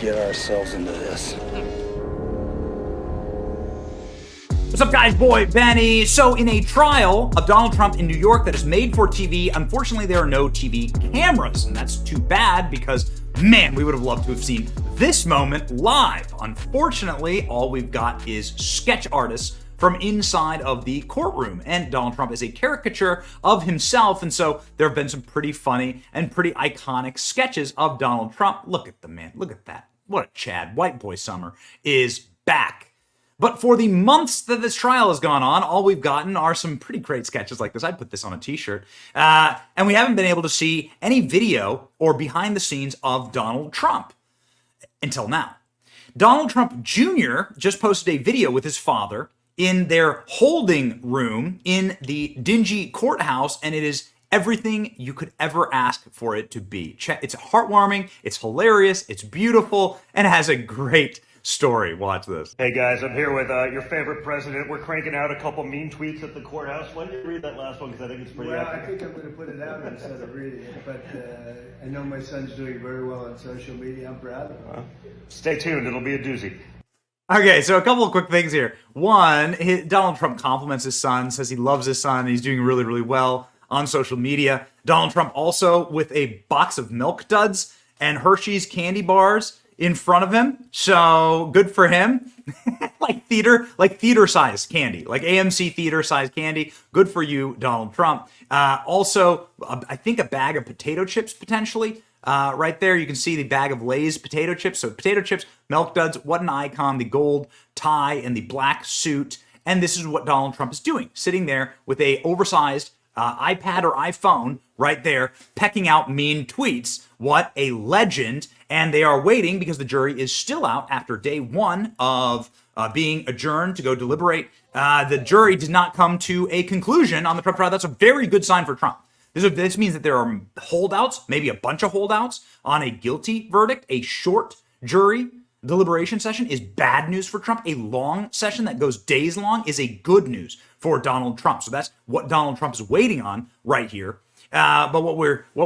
get ourselves into this? What's up, guys? Boy Benny. So in a trial of Donald Trump in New York that is made for TV, unfortunately there are no TV cameras, and that's too bad because, man, we would have loved to have seen this moment live. Unfortunately, all we've got is sketch artists from inside of the courtroom, and Donald Trump is a caricature of himself, and so there have been some pretty funny and pretty iconic sketches of Donald Trump. Look at the man. Look at that. What a Chad. White Boy Summer is back. But for the months that this trial has gone on, all we've gotten are some pretty great sketches like this. I'd put this on a t-shirt. And we haven't been able to see any video or behind the scenes of Donald Trump until now. Donald Trump Jr. just posted a video with his father in their holding room in the dingy courthouse, and it is everything you could ever ask for it to be. It's heartwarming, it's hilarious, it's beautiful, and it has a great story. Watch this. Hey guys, I'm here with your favorite president. We're cranking out a couple mean tweets at the courthouse. Why don't you read that last one, because I think it's pretty I think I'm going to put it out instead of reading it, but I know my son's doing very well on social media. I'm proud of him. Stay tuned, it'll be a doozy. Okay, so a couple of quick things here. One, Donald Trump compliments his son, says he loves his son, and he's doing really, really well on social media. Donald Trump also with a box of Milk Duds and Hershey's candy bars in front of him, so good for him. like theater size candy, like AMC theater size candy. Good for you, Donald Trump. Also, I think a bag of potato chips potentially. Right there, you can see the bag of Lay's potato chips. So potato chips, Milk Duds, what an icon, the gold tie and the black suit. And this is what Donald Trump is doing, sitting there with a oversized iPad or iPhone right there, pecking out mean tweets. What a legend. And they are waiting because the jury is still out after day one of being adjourned to go deliberate. The jury did not come to a conclusion on the Trump trial. That's a very good sign for Trump. This means that there are holdouts, maybe a bunch of holdouts on a guilty verdict. A short jury deliberation session is bad news for Trump. A long session that goes days long is a good news for Donald Trump. So that's what Donald Trump is waiting on right here. But what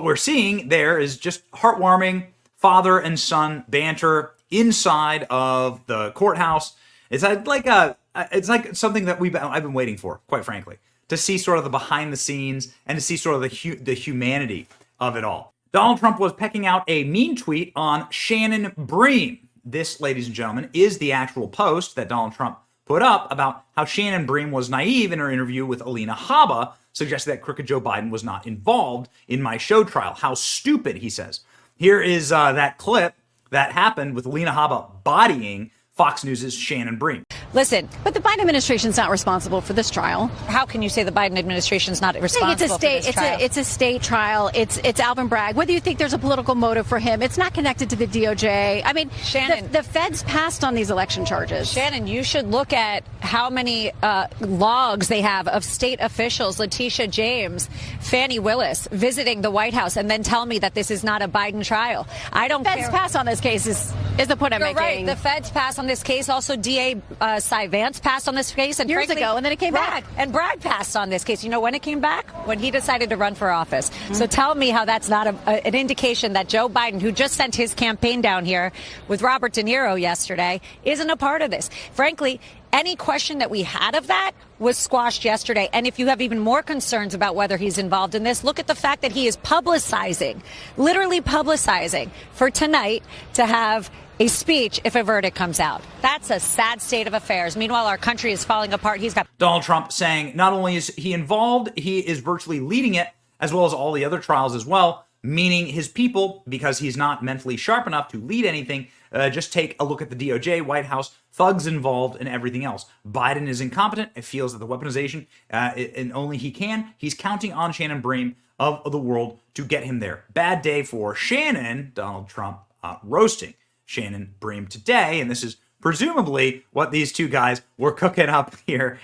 we're seeing there is just heartwarming father and son banter inside of the courthouse. It's like something that I've been waiting for, quite frankly, to see sort of the behind the scenes and to see sort of the humanity of it all. Donald Trump was pecking out a mean tweet on Shannon Bream. This, ladies and gentlemen, is the actual post that Donald Trump put up about how Shannon Bream was naive in her interview with Alina Habba, suggesting that crooked Joe Biden was not involved in my show trial. How stupid, he says. Here is that clip that happened with Alina Habba bodying Fox News' Shannon Bream. Listen, but the Biden administration's not responsible for this trial. How can you say the Biden administration's not responsible for this trial? It's a state trial. It's Alvin Bragg. Whether you think there's a political motive for him, it's not connected to the DOJ. I mean, Shannon, the feds passed on these election charges. Shannon, you should look at how many logs they have of state officials, Letitia James, Fannie Willis, visiting the White House, and then tell me that this is not a Biden trial. I don't care. The feds pass on this case is the point I'm You're making. right. The feds pass on this case. Also, DA Cy Vance passed on this case, and years ago, and then it came back. And Bragg passed on this case. You know when it came back? When he decided to run for office. So tell me how that's not an indication that Joe Biden, who just sent his campaign down here with Robert De Niro yesterday, isn't a part of this. Frankly, any question that we had of that was squashed yesterday. And if you have even more concerns about whether he's involved in this, look at the fact that he is publicizing, literally publicizing for tonight to have a speech if a verdict comes out. That's a sad state of affairs. Meanwhile, our country is falling apart. He's got Donald Trump saying not only is he involved, he is virtually leading it, as well as all the other trials as well, meaning his people, because he's not mentally sharp enough to lead anything. Just take a look at the DOJ, White House, thugs involved, and everything else. Biden is incompetent. It feels that the weaponization, and only he can. He's counting on Shannon Bream of the world to get him there. Bad day for Shannon, Donald Trump roasting Shannon Bream today, and this is presumably what these two guys were cooking up here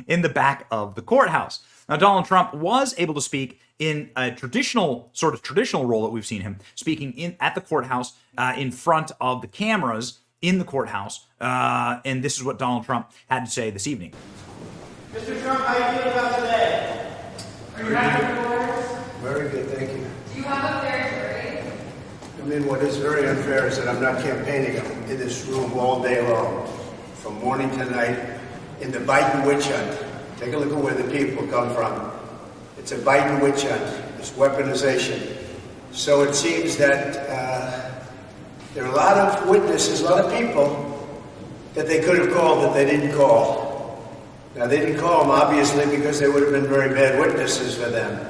in the back of the courthouse. Now, Donald Trump was able to speak in a traditional role that we've seen him speaking at the courthouse in front of the cameras in the courthouse, and this is what Donald Trump had to say this evening. Mr. Trump, how are you feeling about today? Are you happy with yours? Very good, thank you. Do you have a fair jury? I mean, what is very unfair is that I'm not campaigning in this room all day long, from morning to night, in the Biden witch hunt. Take a look at where the people come from. It's a Biden witch hunt. It's weaponization. So it seems that there are a lot of witnesses, a lot of people that they could have called that they didn't call. Now, they didn't call them, obviously, because they would have been very bad witnesses for them.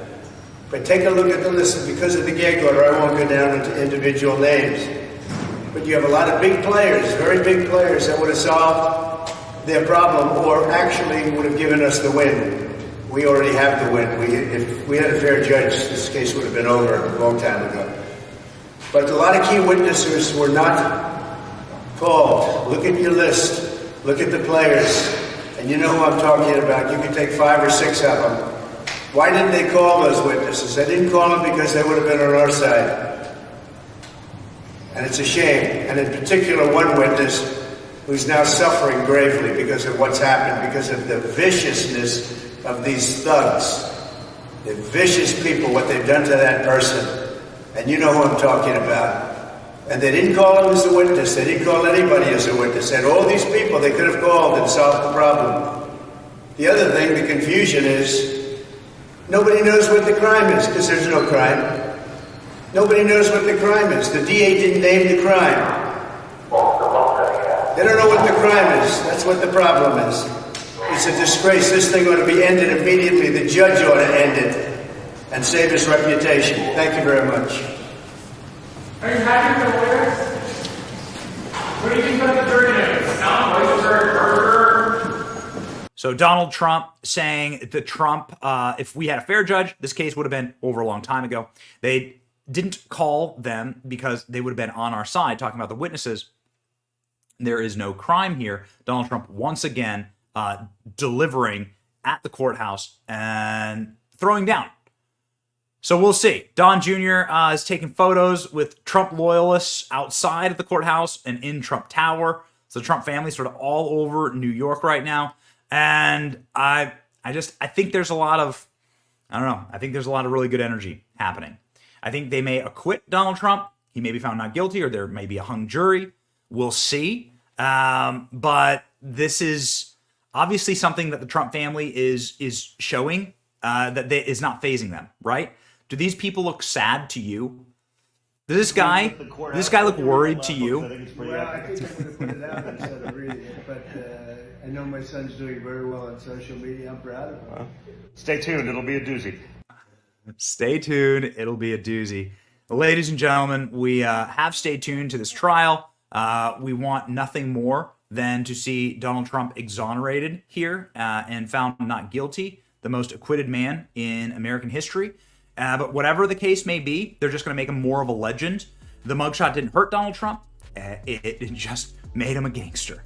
But take a look at the list. Because of the gag order, I won't go down into individual names. But you have a lot of big players, very big players, that would have solved their problem or actually would have given us the win. We already have the win. If we had a fair judge, this case would have been over a long time ago. But a lot of key witnesses were not called. Look at your list. Look at the players. And you know who I'm talking about. You can take 5 or 6 of them. Why didn't they call those witnesses? They didn't call them because they would have been on our side. And it's a shame. And in particular, one witness who's now suffering gravely because of what's happened, because of the viciousness of these thugs. The vicious people, what they've done to that person. And you know who I'm talking about. And they didn't call him as a witness. They didn't call anybody as a witness. And all these people they could have called and solved the problem. The other thing, the confusion is, nobody knows what the crime is, because there's no crime. Nobody knows what the crime is. The DA didn't name the crime. They don't know what the crime is. That's what the problem is. It's a disgrace. This thing ought to be ended immediately. The judge ought to end it and save his reputation. Thank you very much. Are you happy with the lawyers? What do you think about the jury names? So Donald Trump saying that Trump, if we had a fair judge, this case would have been over a long time ago. They didn't call them because they would have been on our side, talking about the witnesses. There is no crime here. Donald Trump once again delivering at the courthouse and throwing down. So we'll see. Don Jr. Is taking photos with Trump loyalists outside of the courthouse and in Trump Tower. So the Trump family sort of all over New York right now. And I think there's a lot of, I think there's a lot of really good energy happening. I think they may acquit Donald Trump. He may be found not guilty, or there may be a hung jury. We'll see. But this is obviously something that the Trump family is showing that is not fazing them, right? Do these people look sad to you? Does this guy look worried to you? Well, I think I'm going to put it out instead of reading it, but I know my son's doing very well on social media. I'm proud of him. Stay tuned. It'll be a doozy. Stay tuned. It'll be a doozy. Ladies and gentlemen, we have stayed tuned to this trial. We want nothing more than to see Donald Trump exonerated here and found not guilty, the most acquitted man in American history. But whatever the case may be, they're just going to make him more of a legend. The mugshot didn't hurt Donald Trump. It just made him a gangster.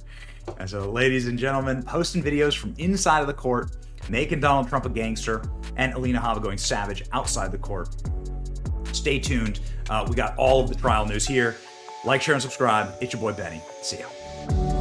And so, ladies and gentlemen, posting videos from inside of the court, making Donald Trump a gangster, and Alina Hava going savage outside the court. Stay tuned. We got all of the trial news here. Like, share, and subscribe. It's your boy, Benny. See ya.